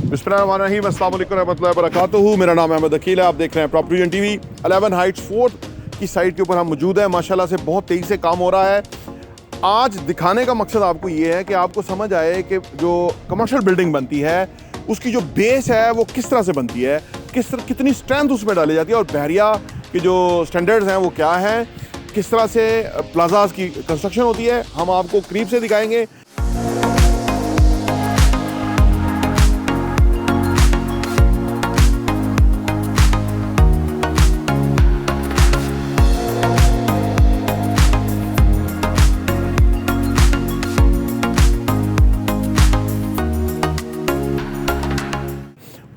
बिस्मिल्लाहिर्रहमानिर्रहीम, अस्सलाम वालेकुम रहमतुल्लाहि व बरकातुहू। मेरा नाम अहमद अकील है। आप देख रहे हैं प्रॉपर्टी एंड टीवी। 11 हाइट्स 4 की साइट के ऊपर हम मौजूद हैं। माशाल्लाह से बहुत तेज़ी से काम हो रहा है। आज दिखाने का मकसद आपको ये है कि आपको समझ आए कि जो कमर्शियल बिल्डिंग बनती है उसकी जो बेस है वो किस तरह से बनती है, कितनी स्ट्रेंथ उसमें डाली जाती है और बहरिया के जो स्टैंडर्ड्स हैं वो क्या हैं, किस तरह से प्लाजाज की कंस्ट्रक्शन होती है, हम आपको करीब से दिखाएंगे।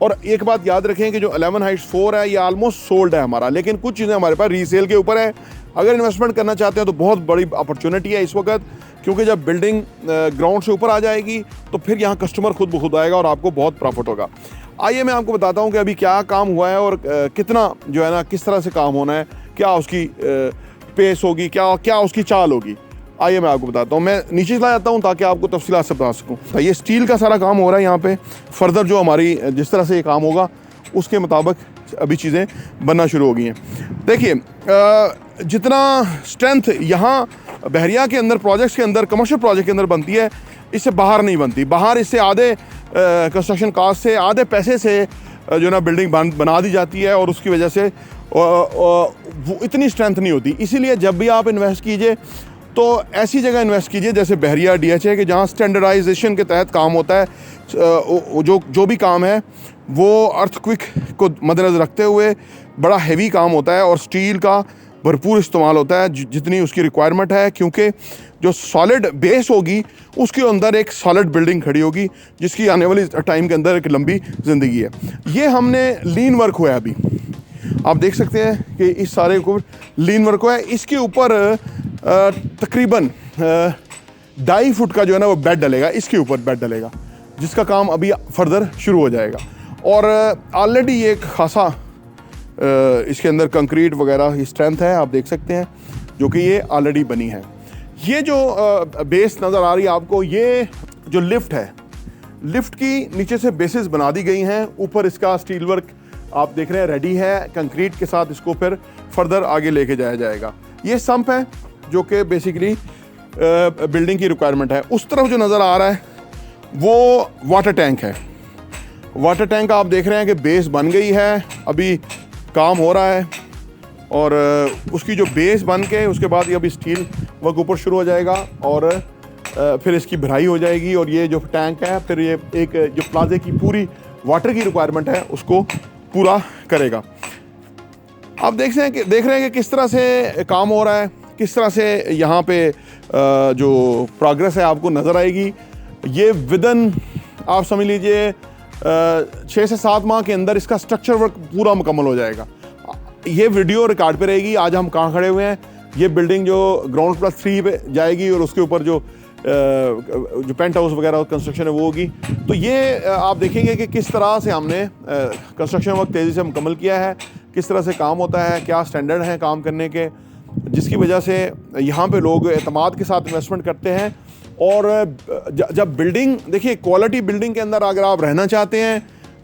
और एक बात याद रखें कि जो 11 हाइट्स 4 है ये ऑलमोस्ट सोल्ड है हमारा, लेकिन कुछ चीज़ें हमारे पास रीसेल के ऊपर है। अगर इन्वेस्टमेंट करना चाहते हैं तो बहुत बड़ी अपॉर्चुनिटी है इस वक्त, क्योंकि जब बिल्डिंग ग्राउंड से ऊपर आ जाएगी तो फिर यहाँ कस्टमर खुद ब खुद आएगा और आपको बहुत प्रॉफिट होगा। आइए मैं आपको बताता हूँ कि अभी क्या काम हुआ है और कितना जो है ना किस तरह से काम होना है, क्या उसकी पेस होगी, क्या उसकी चाल होगी। आइए मैं आपको बताता हूँ। मैं नीचे चला जाता हूँ ताकि आपको तफसीलात से बता सकूँ। तो ये स्टील का सारा काम हो रहा है यहाँ पे। फर्दर जो हमारी जिस तरह से ये काम होगा उसके मुताबिक अभी चीज़ें बनना शुरू हो गई हैं। देखिए जितना स्ट्रेंथ यहाँ बहरिया के अंदर प्रोजेक्ट्स के अंदर कमर्शियल प्रोजेक्ट के अंदर बनती है, इससे बाहर नहीं बनती। बाहर इससे आधे कंस्ट्रक्शन कास्ट से आधे पैसे से जो ना बिल्डिंग बना दी जाती है और उसकी वजह से वो इतनी स्ट्रेंथ नहीं होती। इसीलिए जब भी आप इन्वेस्ट कीजिए तो ऐसी जगह इन्वेस्ट कीजिए जैसे बहरिया DHA के, जहाँ स्टैंडर्डाइजेशन के तहत काम होता है। जो भी काम है वो अर्थक्विक को मद्देनज़र रखते हुए बड़ा हेवी काम होता है और स्टील का भरपूर इस्तेमाल होता है जितनी उसकी रिक्वायरमेंट है, क्योंकि जो सॉलिड बेस होगी उसके अंदर एक सॉलिड बिल्डिंग खड़ी होगी जिसकी आने वाली टाइम के अंदर एक लंबी ज़िंदगी है। ये हमने लीन वर्क हुआ है अभी, आप देख सकते हैं कि इस सारे को लीन वर्क हुआ है। इसके ऊपर तकरीबन 2.5 फुट का जो है ना वो बेड डलेगा, इसके ऊपर बेड डलेगा जिसका काम अभी फर्दर शुरू हो जाएगा। और ऑलरेडी ये एक खासा इसके अंदर कंक्रीट वगैरह स्ट्रेंथ है, आप देख सकते हैं, जो कि ये ऑलरेडी बनी है। ये जो बेस नज़र आ रही है आपको, ये जो लिफ्ट है, लिफ्ट की नीचे से बेसिस बना दी गई हैं। ऊपर इसका स्टील वर्क आप देख रहे हैं रेडी है, कंक्रीट के साथ इसको फिर फर्दर आगे लेके जाया जाएगा। ये सम्प है जो कि बेसिकली बिल्डिंग की रिक्वायरमेंट है। उस तरफ जो नज़र आ रहा है वो वाटर टैंक है। वाटर टैंक आप देख रहे हैं कि बेस बन गई है, अभी काम हो रहा है और उसकी जो बेस बन के उसके बाद ये अभी स्टील वर्क ऊपर शुरू हो जाएगा और फिर इसकी भराई हो जाएगी और ये जो टैंक है फिर ये एक जो प्लाजे की पूरी वाटर की रिक्वायरमेंट है उसको पूरा करेगा। आप देख रहे हैं कि किस तरह से काम हो रहा है, किस तरह से यहाँ पे जो प्रोग्रेस है आपको नज़र आएगी। ये विदन आप समझ लीजिए 6 से 7 माह के अंदर इसका स्ट्रक्चर वर्क पूरा मुकम्मल हो जाएगा। ये वीडियो रिकॉर्ड पे रहेगी। आज हम कहाँ खड़े हुए हैं, ये बिल्डिंग जो ग्राउंड +3 पे जाएगी और उसके ऊपर जो पेंट हाउस वगैरह कंस्ट्रक्शन है वो होगी। तो ये आप देखेंगे कि किस तरह से हमने कंस्ट्रक्शन वर्क तेज़ी से मुकम्मल किया है, किस तरह से काम होता है, क्या स्टैंडर्ड हैं काम करने के, जिसकी वजह से यहाँ पे लोग एतमाद के साथ इन्वेस्टमेंट करते हैं। और जब बिल्डिंग देखिए, क्वालिटी बिल्डिंग के अंदर अगर आप रहना चाहते हैं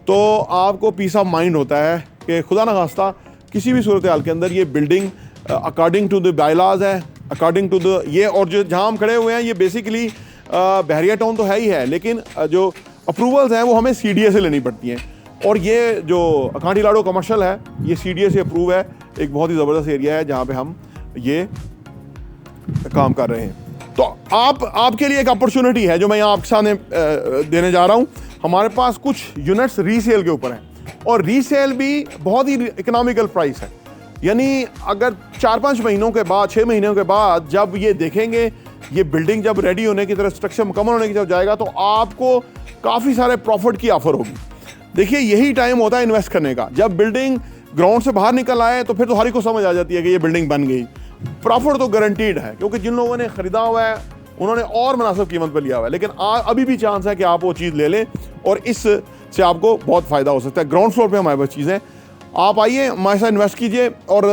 तो आपको पीस ऑफ माइंड होता है कि खुदा न खास्ता किसी भी सूरत हाल के अंदर ये बिल्डिंग अकॉर्डिंग टू द बायलाज है, अकॉर्डिंग टू द ये। और जो जहाँ हम खड़े हुए हैं ये बेसिकली बहरिया टाउन तो है ही है, लेकिन जो अप्रूवल्स हैं वो हमें CDA से लेनी पड़ती हैं। और ये जो अकांटी लाडो कमर्शियल है ये CDA से अप्रूव है, एक बहुत ही ज़बरदस्त एरिया है जहाँ पे हम ये काम कर रहे हैं। तो आपके लिए एक अपॉर्चुनिटी है जो मैं यहाँ आपके सामने देने जा रहा हूँ। हमारे पास कुछ यूनिट्स रीसेल के ऊपर हैं और रीसेल भी बहुत ही इकोनॉमिकल प्राइस है। यानी अगर 4-5 महीनों के बाद, 6 महीनों के बाद जब ये देखेंगे, ये बिल्डिंग जब रेडी होने की तरफ, स्ट्रक्चर मुकम्मल होने की तरफ जाएगा तो आपको काफ़ी सारे प्रॉफिट की ऑफर होगी। देखिए यही टाइम होता है इन्वेस्ट करने का। जब बिल्डिंग ग्राउंड से बाहर निकल आए तो फिर तो हर को समझ आ जाती है कि ये बिल्डिंग बन गई। प्रॉफिट तो गारंटीड है, क्योंकि जिन लोगों ने ख़रीदा हुआ है उन्होंने और मुनासिब कीमत पर लिया हुआ है। लेकिन अभी भी चांस है कि आप वो चीज़ ले लें और इससे आपको बहुत फ़ायदा हो सकता है। ग्राउंड फ्लोर पे हमारे पास चीज़ें, आप आइए हमारे साथ इन्वेस्ट कीजिए और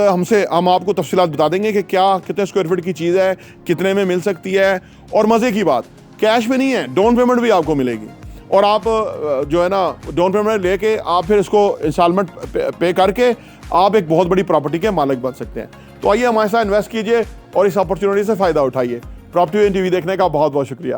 हम आपको तफसीलात बता देंगे कि क्या कितने स्क्वायर फीट की चीज़ है, कितने में मिल सकती है। और मज़े की बात, कैश में नहीं है, डाउन पेमेंट भी आपको मिलेगी और आप जो है ना डाउन पेमेंट लेके आप फिर इसको इंस्टॉलमेंट पे करके आप एक बहुत बड़ी प्रॉपर्टी के मालिक बन सकते हैं। तो आइए हमारे साथ इन्वेस्ट कीजिए और इस अपॉर्चुनिटी से फ़ायदा उठाइए। प्रॉपर्टी टीवी देखने का बहुत बहुत शुक्रिया।